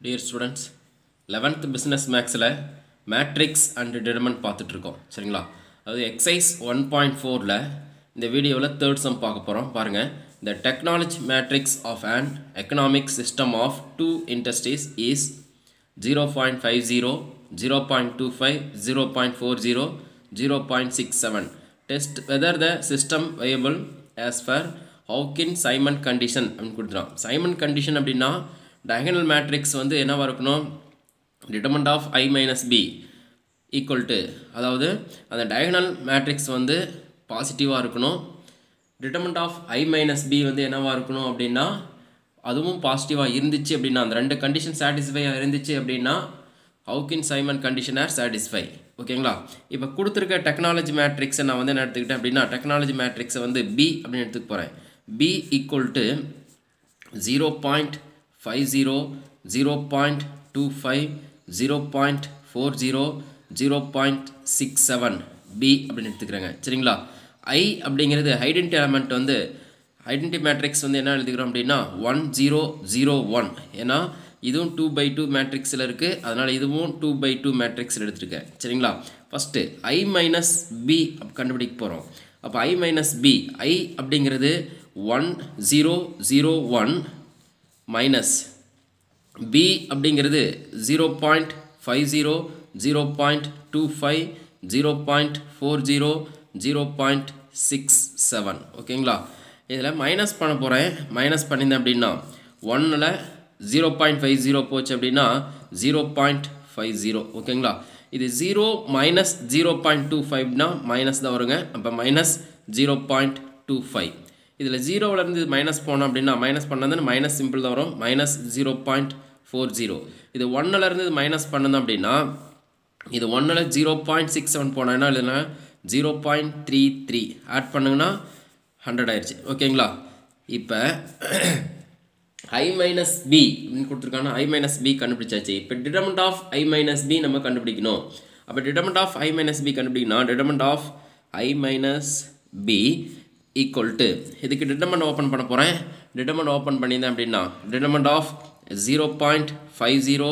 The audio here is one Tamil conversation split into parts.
Dear students, 11th business maxல matrix and determinant பார்த்துட்டு இருக்கோம் சரிங்களா அது exercise 1.4ல இந்த வீடியோவில் third sum பார்க்க போகிறோம் பாருங்க the technology matrix of an economic system of two industries is 0.50 0.25 0.40 0.67 test whether the system viable as per Hawkins-Simon condition அப்படின்னு கொடுத்துறோம் Simon condition அப்படின்னா diagonal matrix வந்து என்னவா இருக்கணும் determinant of I minus b equal to அதாவது அந்த diagonal matrix வந்து பாசிட்டிவாக இருக்கணும் determinant of I minus b வந்து என்னவா இருக்கணும் அப்படின்னா அதுவும் பாசிட்டிவாக இருந்துச்சு அப்படின்னா அந்த ரெண்டு கண்டிஷன் சாட்டிஸ்ஃபையாக இருந்துச்சு அப்படின்னா Hawkins-Simon condition are satisfy ஓகேங்களா இப்போ கொடுத்துருக்க டெக்னாலஜி மேட்ரிக்ஸை நான் வந்து என்ன எடுத்துக்கிட்டேன் அப்படின்னா டெக்னாலஜி மேட்ரிக்ஸை வந்து b அப்படின்னு எடுத்துக்க போகிறேன் b equal to 0.50 0.25 0.40 0.67 b அப்படின்னு எடுத்துக்கிறேங்க சரிங்களா I அப்படிங்கிறது ஐடென்டி எலமெண்ட் வந்து ஐடென்டி மேட்ரிக்ஸ் வந்து என்ன எழுதிக்கிறோம் அப்படின்னா 1001 ஏன்னா இதுவும் 2/2 மேட்ரிக்ஸில் இருக்குது அதனால் இதுவும் 2/2 மேட்ரிக்ஸில் எடுத்துருக்கேன் சரிங்களா ஃபஸ்ட்டு I மைனஸ் b கண்டுபிடிக்க போகிறோம் அப்போ I மைனஸ் b I அப்படிங்கிறது 1001 மைனஸ் b அப்படிங்கிறது 0.50 0.25 0.40 0.67 ஓகேங்களா இதில் மைனஸ் பண்ண போகிறேன் மைனஸ் பண்ணியிருந்தேன் அப்படின்னா 1ல் 0.50 போச்சு அப்படின்னா 0.50 ஓகேங்களா இது 0 மைனஸ் 0.25னா மைனஸ் தான் வருங்க அப்போ மைனஸ் 0.25 இதில் 0விலேருந்து மைனஸ் போனோம் அப்படின்னா மைனஸ் பண்ணது மைனஸ் சிம்பிள் தான் வரும் மைனஸ் 0.40 இது 1லேருந்து மைனஸ் பண்ணது அப்படின்னா இது 1ல் 0.67 போனேன்னா இல்லைன்னா 0.33 ஆட் பண்ணுங்கன்னா 100 ஆயிடுச்சு ஓகேங்களா இப்போ I minus b அப்படின்னு கொடுத்துருக்காங்கன்னா I minus b கண்டுபிடிச்சாச்சு இப்போ determinant of I minus b நம்ம கண்டுபிடிக்கணும் அப்போ determinant of I minus b கண்டுபிடிக்கணும் determinant of I minus b equal to இதுக்கு determinant ஓப்பன் பண்ண போகிறேன் determinant ஓப்பன் பண்ணியிருந்தேன் அப்படின்னா determinant of 0.50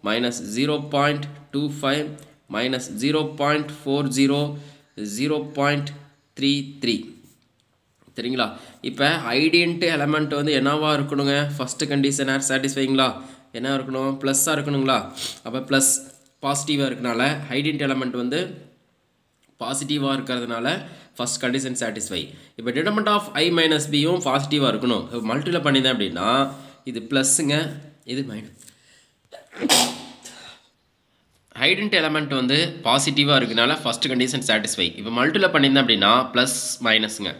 minus 0.25 minus 0.40 0.33 சரிங்களா இப்போ ஐடென்டி எலமெண்ட் வந்து என்னவா இருக்கணுங்க ஃபஸ்ட்டு கண்டிஷன் ஆர் சாட்டிஸ்ஃபைங்களா என்ன இருக்கணும் ப்ளஸ்ஸாக இருக்கணுங்களா அப்போ ப்ளஸ் பாசிட்டிவாக இருக்கனால ஐடென்டி எலமெண்ட் வந்து பாசிட்டிவாக இருக்கிறதுனால ஃபஸ்ட் கண்டிஷன் சாட்டிஸ்ஃபை இப்போ determinant of I மைனஸ் பியும் பாசிட்டிவாக இருக்கணும் மல்டியில் பண்ணியிருந்தேன் அப்படின்னா இது ப்ளஸ்ஸுங்க இது மைனஸ் ஐடென்டி எலமெண்ட் வந்து பாசிட்டிவாக இருக்கனால ஃபஸ்ட்டு கண்டிஷன் சாட்டிஸ்ஃபை இப்போ மல்டியில் பண்ணியிருந்தேன் அப்படின்னா ப்ளஸ் மைனஸுங்க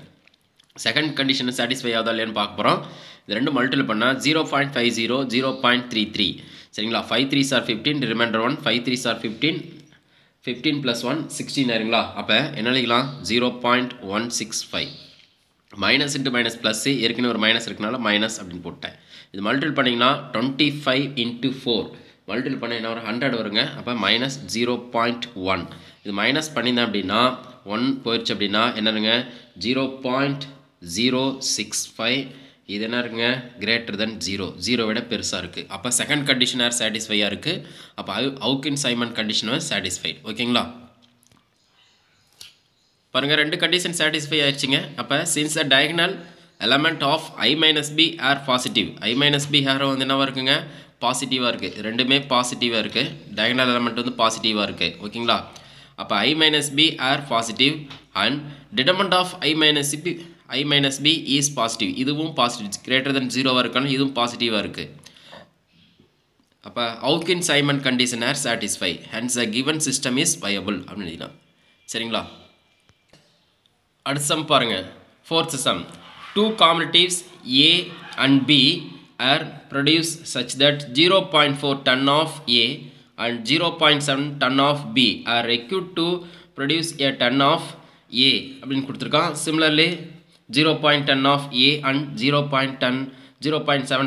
செகண்ட் கண்டிஷனை சாட்டிஸ்ஃபை ஆகுதா இல்லையான்னு பார்க்க போகிறோம் இது ரெண்டு மல்டியில் பண்ணால் 0.50 0.33 சரிங்களா 5 3s are 15 reminder 1 5 3s are 15 15 + 1 16 ஆயிருங்களா அப்போ என்ன எழுதிக்கலாம் 0.165 மைனஸ் இன்ட்டு மைனஸ் ப்ளஸ்ஸு ஏற்கனவே ஒரு மைனஸ் இருக்கனால மைனஸ் அப்படின்னு போட்டேன் இது மல்டிபிள் பண்ணிங்கன்னா 25 × 4 மல்டிபிள் பண்ண என்ன ஒரு 100 வருங்க அப்போ மைனஸ் 0.1 இது மைனஸ் பண்ணியிருந்தேன் அப்படின்னா 1 போயிடுச்சு அப்படின்னா என்னருங்க 0.065 இது என்ன இருக்குங்க கிரேட்டர் தென் 0 விட பெருசாக இருக்குது அப்போ செகண்ட் கண்டிஷன் ஆர் சாட்டிஸ்ஃபையாக இருக்குது அப்போ Hawkins-Simon கண்டிஷன் சாட்டிஸ்ஃபைட் ஓகேங்களா பாருங்கள் ரெண்டு கண்டிஷன் சாட்டிஸ்ஃபை ஆயிடுச்சுங்க அப்போ since the diagonal element of I minus b are positive I minus b ஹேரோ வந்து என்னவாக இருக்குங்க பாசிட்டிவாக இருக்குது ரெண்டுமே பாசிட்டிவாக இருக்குது டயகனல் எலமெண்ட் வந்து பாசிட்டிவாக இருக்குது ஓகேங்களா அப்போ I minus b are positive and determinant of I minus b is positive இதுவும் பாசிட்டிவ் கிரேட்டர் தென் 0 இருக்கணும் இதுவும் பாசிட்டிவாக இருக்குது அப்போ Hawkins-Simon condition are satisfy hence the given system is viable அப்படின்னு எழுதிக்கலாம் சரிங்களா அடுத்த சம் பாருங்கள் fourth sum two competitives A and B are produced such that 0.4 ton of A and 0.7 ton of B are required to produce a ton of A அப்படின்னு கொடுத்துருக்கான் similarly 0.10 of A and 0.7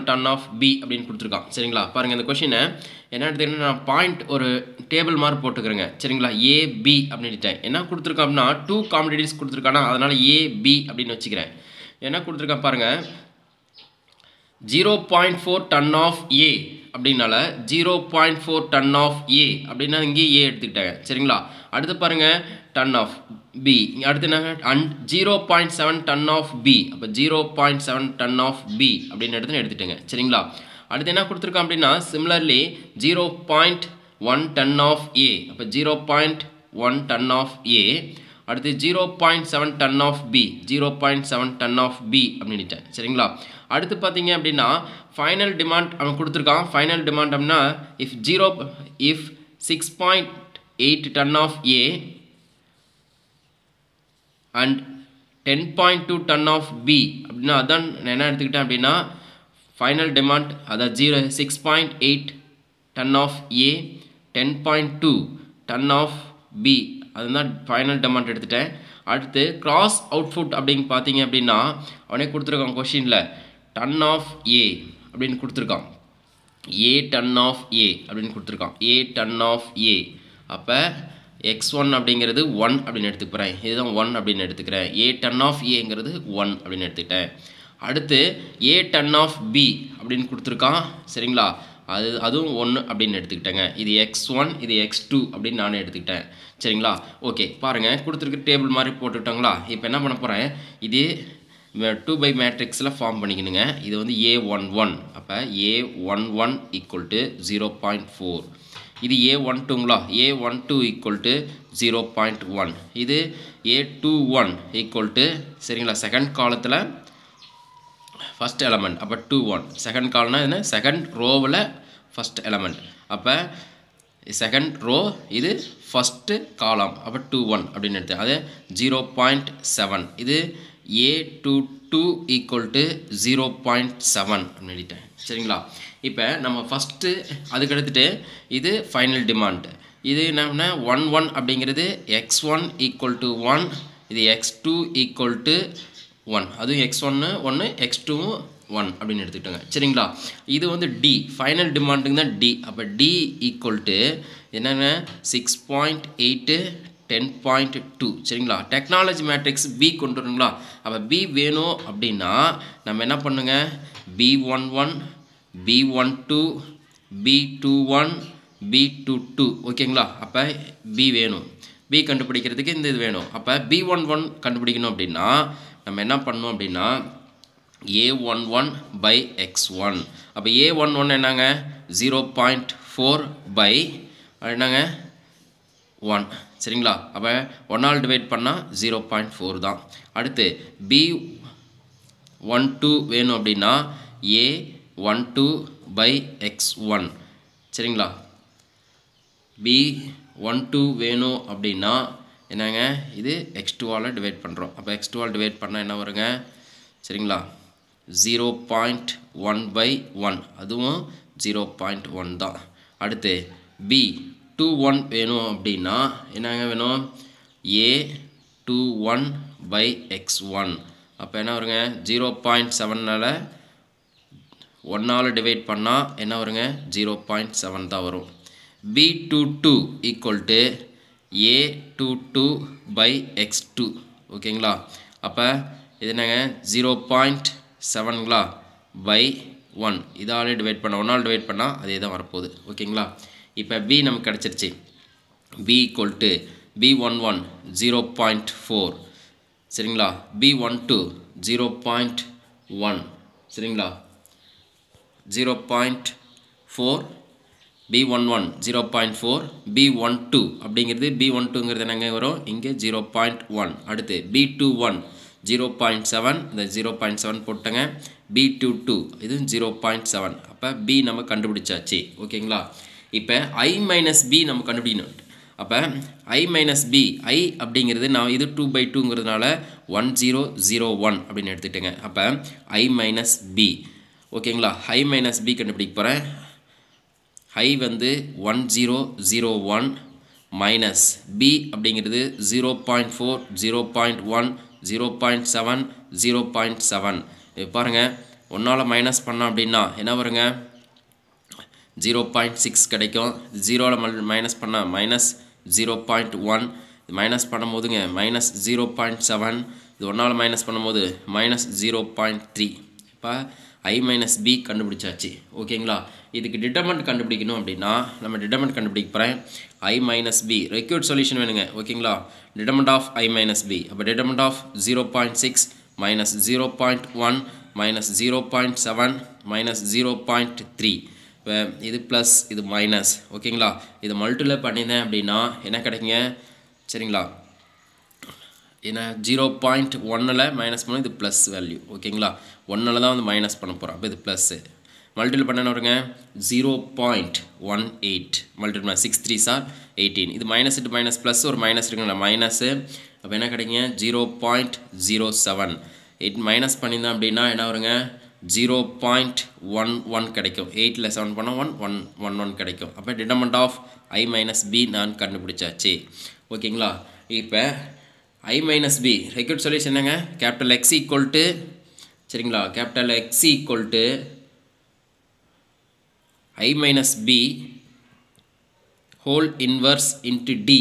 ton of B அப்படின்னு கொடுத்துருக்கான் சரிங்களா பாருங்கள் இந்த கொஷினை என்ன எடுத்துக்கிட்டா நான் பாயிண்ட் ஒரு டேபிள் மாதிரி போட்டுக்கிறேங்க சரிங்களா AB அப்படின்ட்டேன் என்ன கொடுத்துருக்கான் அப்படின்னா டூ காம்படிட்டிவ்ஸ் கொடுத்துருக்கானா அதனால் AB அப்படின்னு வச்சுக்கிறேன் என்ன கொடுத்துருக்கான் பாருங்கள் 0.4 ton of A அப்படினால 0.4 டன் ஆஃப் A அப்படினா இங்கே A எடுத்துக்கிட்டாங்க சரிங்களா அடுத்து பாருங்க டன் ஆஃப் B அடுத்து என்ன and 0.7 டன் ஆஃப் B அப்ப 0.7 டன் ஆஃப் B அப்படின எடுத்துட்டேங்க சரிங்களா அடுத்து என்ன கொடுத்திருக்கான் அப்படினா similarly 0.1 டன் ஆஃப் A அப்ப 0.1 டன் ஆஃப் A அடுத்து 0.7 ton of B 0.7 ton of B அப்படினிட்டேன் சரிங்களா அடுத்து பாத்தீங்க அப்படினா ஃபைனல் டிமாண்ட் அவன் கொடுத்திருக்கான் ஃபைனல் டிமாண்ட் அப்படினா if 6.8 ton of A and 10.2 ton of B அப்படினா அதான் என்ன எடுத்துக்கிட்டேன் அப்படினா ஃபைனல் டிமாண்ட் அத 6.8 ton of A 10.2 ton of B அதுதான் ஃபைனல் டிமாண்ட் எடுத்துட்டேன் அடுத்து கிராஸ் அவுட்புட் அப்படிங்க பாத்தீங்க அப்படினா அவனே கொடுத்திருக்கான் क्वेश्चनல டன் ஆஃப் A அப்படினு கொடுத்திருக்கான் A டன் ஆஃப் A அப்படினு கொடுத்திருக்கான் A டன் ஆஃப் A அப்ப x1 அப்படிங்கிறது 1 அப்படினு எடுத்துக்கறேன் இதுதான் 1 அப்படினு எடுத்துக்கறேன் A டன் ஆஃப் A ங்கிறது 1 அப்படினு எடுத்துட்டேன் அடுத்து A டன் ஆஃப் B அப்படினு கொடுத்திருக்கான் சரிங்களா அதுவும் 1 அப்படினு எடுத்துக்கிட்டேங்க இது x1 இது x2 அப்படினு நானே எடுத்துக்கிட்டேன் சரிங்களா ஓகே பாருங்க கொடுத்திருக்க டேபிள் மாதிரி போட்டுட்டாங்களா இப்போ என்ன பண்ண போறேன் இது 2 by மேட்ரிக்ஸ்ல ஃபார்ம் பண்ணிக்கணுங்க இது வந்து A11 அப்ப A11 0.4 இது A12ங்களா A12 0.1 இது A21 சரிங்களா செகண்ட் காலத்துல first element அப்ப 21 second column என்ன second rowல first element அப்ப second row இது first column அப்ப 21 அப்படினு எடுத்து அது 0.7 இது A22 0.7 அப்படினு எழுதிட்டேன் சரிங்களா இப்போ நம்ம ஃபர்ஸ்ட் அதுக்கு எடுத்துட்டு இது ஃபைனல் டிமாண்ட் இது என்னன்னா 11 அப்படிங்கிறது x1 1 இது x2 1 அது x1 1 x2 1 அப்படினு எடுத்துட்டோங்க சரிங்களா இது வந்து D ஃபைனல் டிமாண்டுங்க தான் D அப்ப D என்னன்னா 6.8 10.2 சரிங்களா டெக்னாலஜி மேட்ரிக்ஸ் B கொண்டு வரணுங்களா அப்ப B வேணும் அப்படினா நம்ம என்ன பண்ணுங்க B11 B12 B21 B22 ஓகேங்களா அப்ப B வேணும் B கண்டுபிடிக்கிறதுக்கு இந்த இது வேணும் அப்ப B11 கண்டுபிடிக்கணும் அப்படினா நம்ம என்ன பண்ணனும் அப்படினா A11 by x1 அப்ப A11 என்னங்க 0.4 by என்னங்க 1 சரிங்களா அப்ப 1 ஆல் டிவைட் பண்ணா 0.4 தான் அடுத்து B12 வேணும் அப்படினா A12 by x1 சரிங்களா B12 வேணும் அப்படினா என்னங்க இது x2 ஆல டிவைட் பண்றோம் அப்ப x2 ஆல் டிவைட் பண்ணா என்ன வருங்க சரிங்களா 0.1 by 1 அதுவும் 0.1 தான் அடுத்து B21 வேணும் அப்படினா என்னங்க வேணும் A21 by x1 அப்ப என்ன வருங்க 0.7 னால 1 ஆல டிவைட் பண்ணா என்ன வருங்க 0.7 தான் வரும் B22 A22 by x2 ஓகேங்களா அப்ப இது என்னங்க 0.7ங்களா by 1 இதால டிவைட் பண்ணா 1 ஆல் டிவைட் பண்ணா அதே தான் வர போகுது ஓகேங்களா இப்போ B நமக்கு கிடைச்சிருச்சு B B11 0.4 சரிங்களா B12 0.1 சரிங்களா 0.4 B11 0.4 B12 அப்படிங்கிறது B12ங்கிறது என்னங்க வரும் இங்க 0.1 அடுத்து B21 0.7 இந்த 0.7 போட்டுங்க B22 இது 0.7 அப்ப B நம்ம கண்டுபிடிச்சாச்சு ஓகேங்களா இப்போ I - B நம்ம கண்டுபிடிக்கணும் அப்ப I - B I அப்படிங்கிறது நான் இது 2 by 2ங்கிறதுனால 1001 அப்படினு எடுத்துட்டேங்க அப்ப I - B ஓகேங்களா I - B கண்டுபிடிக்க போறேன் I வந்து 1001 minus B அப்படிங்கிறது 0.4 0.1 0.7 0.7 பாருங்க 1 ஆல மைனஸ் பண்ணா அப்படினா என்ன வருங்க 0.6 கிடைக்கும் 0 ல மைனஸ் பண்ணா -0.1 மைனஸ் பண்ணும்போதுங்க -0.7 இது 1 ஆல மைனஸ் பண்ணும்போது -0.3 இப்ப I minus B கண்டுபிடிச்சாச்சு ஓகேங்களா இதுக்கு டிட்டர்மெண்ட் கண்டுபிடிக்கணும் அப்படின்னா நம்ம டிட்டர்மெண்ட் கண்டுபிடிக்க போகிறேன் I minus B required solution வேணுங்க ஓகேங்களா determinant of I minus B அப்போ determinant of 0.6 minus 0.1 minus 0.7 minus 0.3 இது ப்ளஸ் இது மைனஸ் ஓகேங்களா இது மல்டிப்ளை பண்ணினேன் அப்படின்னா என்ன கிடைக்குங்க சரிங்களா ஏன்னா 0.1ல் மைனஸ் பண்ணோம் இது ப்ளஸ் வேல்யூ ஓகேங்களா 1ல் தான் வந்து மைனஸ் பண்ண போகிறோம் அப்போ இது ப்ளஸ்ஸு மல்டிப்ளை பண்ண வருங்க 0.18 மல்டிப்ளை 6 3 சார் 18 இது மைனஸ் இட்டு மைனஸ் ப்ளஸ் ஒரு மைனஸ் இருக்குங்களா மைனஸு அப்போ என்ன கிடைக்குங்க 0.07 8 மைனஸ் பண்ணியிருந்தோம் அப்படின்னா என்ன வருங்க 0.11 கிடைக்கும் 8ல் 7 பண்ணால் 1 கிடைக்கும் அப்போ determinant of I minus B நான் கண்டுபிடிச்சாச்சு ஓகேங்களா இப்போ I minus B required solution என்னங்க கேபிட்டல் X ஈக்குவல் டு சரிங்களா capital X equal to I minus B whole inverse into D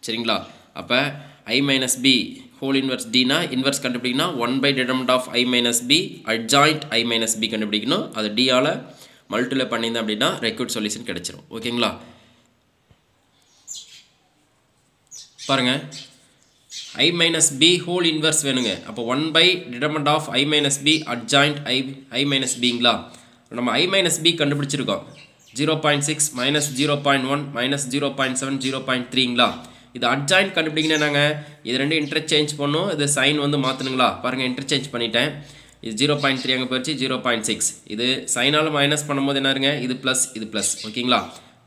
சரிங்களா அப்போ I minus B whole inverse Dனா இன்வர்ஸ் கண்டுபிடிக்கணும்னா 1 by determinant of I minus B adjoint I minus B கண்டுபிடிக்கணும் அது Dயால் மல்டிப்ளை பண்ணியிருந்தேன் அப்படின்னா ரெக்யூர்ட் சொல்யூஷன் கிடைச்சிரும் ஓகேங்களா பாருங்கள் I minus B whole inverse வேணுங்க அப்போ 1 by determinant of I minus B adjoint I minus Bங்களா நம்ம I minus B கண்டுபிடிச்சிருக்கோம் 0.6 minus 0.1 minus 0.7 0.3ங்களா இது adjoint கண்டுபிடிக்கணும் நாங்கள் இது ரெண்டு இன்டர்சேஞ்ச் பண்ணோம் இது சைன் வந்து மாற்றணுங்களா பாருங்கள் இன்டர்சேஞ்ச் பண்ணிட்டேன் இது 0.3 அங்கே போயிடுச்சு 0.6 இது சைனால் மைனஸ் பண்ணும்போது என்ன இருங்க இது ப்ளஸ் ஓகேங்களா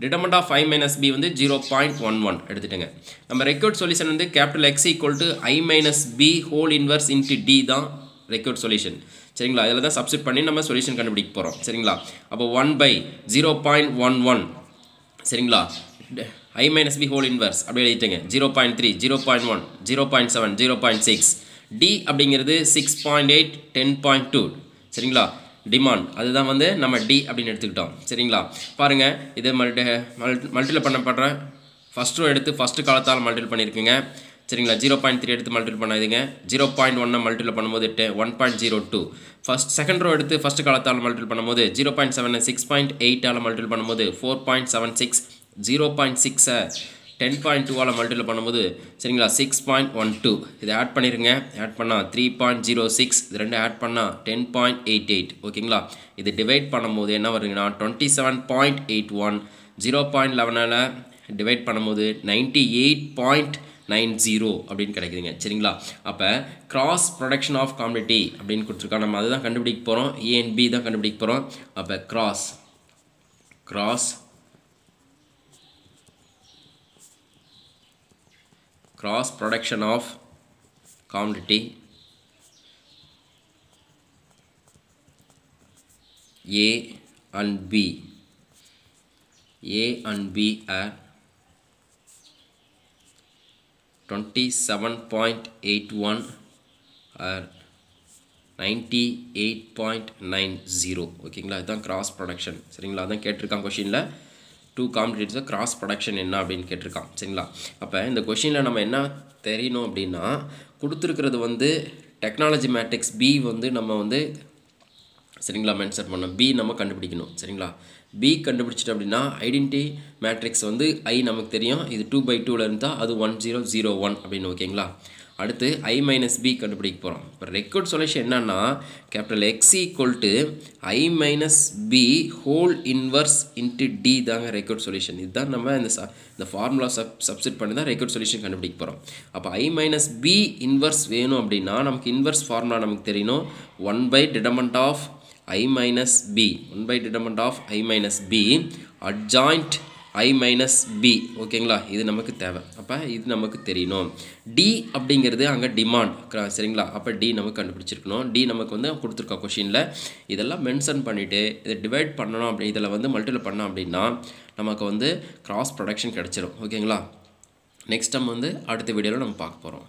determinant of I minus B வந்து 0.11 எடுத்துட்டேங்க நம்ம ரெக்யூர்ட் சொல்யூஷன் வந்து capital X equal to I minus B whole inverse into D தான் ரெக்யூர்ட் சொல்யூஷன் சரிங்களா இதில் தான் சப்ஸ்டிட் பண்ணி நம்ம சொல்யூஷன் கண்டுபிடிக்க போகிறோம் சரிங்களா அப்போ 1 by 0.11 சரிங்களா I minus B whole inverse அப்படியே எழுதிட்டேங்க 0.3 0.1 0.7 0.6 D அப்படிங்கிறது 6.8 10.2 சரிங்களா டிமாண்ட் அதுதான் வந்து நம்ம D அப்படின்னு எடுத்துக்கிட்டோம் சரிங்களா பாருங்கள் இது மல்டிப்ளை பண்ண ஃபஸ்ட் ரோ எடுத்து ஃபஸ்ட்டு காலத்தால் மல்டிப்ளை பண்ணியிருக்குங்க சரிங்களா 0.3 எடுத்து மல்டிப்ளை பண்ணாதீங்க 0.1 மல்டிப்ளை பண்ணும்போது 1.02 செகண்ட் ரோ எடுத்து ஃபஸ்ட்டு காலத்தால் மல்டிப்ளை பண்ணும்போது 0.7 6.8ஆல் மல்டிப்ளை பண்ணும்போது 4.76 0.6 10.2ஆல் மல்டிப்ளை பண்ணும்போது சரிங்களா 6.12 இதை ஆட் பண்ணிடுங்க ஆட் பண்ணால் 3.06 இது ரெண்டு ஆட் பண்ணால் 10.88 ஓகேங்களா இது டிவைட் பண்ணும்போது என்ன வருங்கன்னா 27.81 0.11ஆல் டிவைட் பண்ணும்போது 98.90 அப்படின்னு கிடைக்குதுங்க சரிங்களா அப்போ கிராஸ் ப்ரொடக்ஷன் ஆஃப் காம்யூனிட்டி அப்படின்னு கொடுத்துருக்கோம் நம்ம அதுதான் கண்டுபிடிக்க போகிறோம் A and B தான் கண்டுபிடிக்க போகிறோம் அப்போ cross production of commodity A and B are 27.81 or 98.90 ஓகேங்களா இதுதான் கிராஸ் ப்ரொடக்ஷன் சரிங்களா அதான் கேட்டிருக்கான் கொஷினில் 2 காம்படிட்டர்ஸை கிராஸ் ப்ரொடக்ஷன் என்ன அப்படின்னு கேட்டிருக்கான் சரிங்களா அப்போ இந்த கொஷினில் நம்ம என்ன தெரியணும் அப்படின்னா கொடுத்துருக்கிறது வந்து டெக்னாலஜி மேட்ரிக்ஸ் B வந்து நம்ம வந்து சரிங்களா மென்ஷன் பண்ணோம் B நம்ம கண்டுபிடிக்கணும் சரிங்களா B கண்டுபிடிச்சிட்டு அப்படின்னா ஐடென்டிட்டி மேட்ரிக்ஸ் வந்து I நமக்கு தெரியும் இது 2/2ல் இருந்தால் அது 1001 அப்படின்னு ஓகேங்களா அடுத்து I minus B கண்டுபிடிக்க போகிறோம் இப்போ ரெக்யூர்ட் சொல்யூஷன் என்னன்னா capital X equal to I minus B whole inverse into D தாங்க ரெக்யூர்ட் சொல்யூஷன் இதுதான் நம்ம இந்த ஃபார்முலா சப்ஸ்டிட் பண்ணி தான் ரெக்யூர்ட் சொல்யூஷன் கண்டுபிடிக்க போகிறோம் அப்போ I minus B இன்வர்ஸ் வேணும் அப்படின்னா நமக்கு இன்வர்ஸ் ஃபார்முலா நமக்கு தெரியணும் 1 by determinant of I minus B 1 by determinant of I minus B adjoint I minus B ஓகேங்களா இது நமக்கு தேவை அப்போ இது நமக்கு தெரியணும் D அப்படிங்கிறது அங்கே டிமாண்ட் சரிங்களா அப்போ D நமக்கு கண்டுபிடிச்சிருக்கணும் D நமக்கு வந்து கொடுத்துருக்கா கொஷினில் இதெல்லாம் மென்ஷன் பண்ணிவிட்டு இதை டிவைட் பண்ணணும் அப்படி இதில் வந்து மல்டிப்ளை பண்ணோம் அப்படின்னா நமக்கு வந்து கிராஸ் ப்ரொடக்ஷன் கிடச்சிரும் ஓகேங்களா நெக்ஸ்ட் டைம் வந்து அடுத்த வீடியோவில் நம்ம பார்க்க போகிறோம்